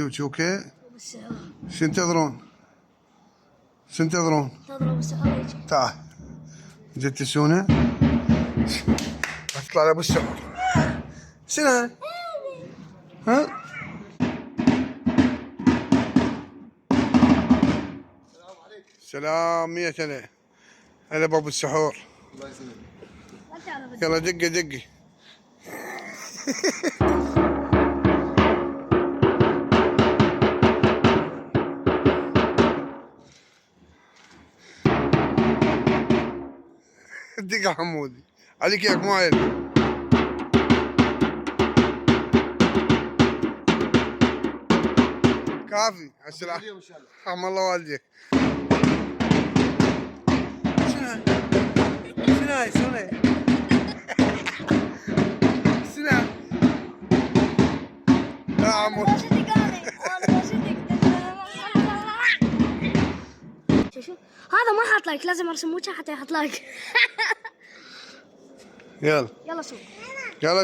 وشوكي بالسعود. شو ينتظرون؟ شو ينتظرون؟ تضرب السعود. تعال جيت تسونه اطلع لابو السعود. شنو هاي؟ ها؟ سلام مية هلا. هلا بابو السحور. الله يسلمك. يلا دقي دقي. دق يا حمودي عليك ياك مو عيل. كافي على السلامة. رحم الله والديك. شنو هاي؟ شنو هاي؟ شنو هاي؟ شنو هاي؟ لا عمو. شوف هذا ما حاط لايك، لازم ارسم وجهه حتى يحط لايك. يلا يلا سوي. يلا.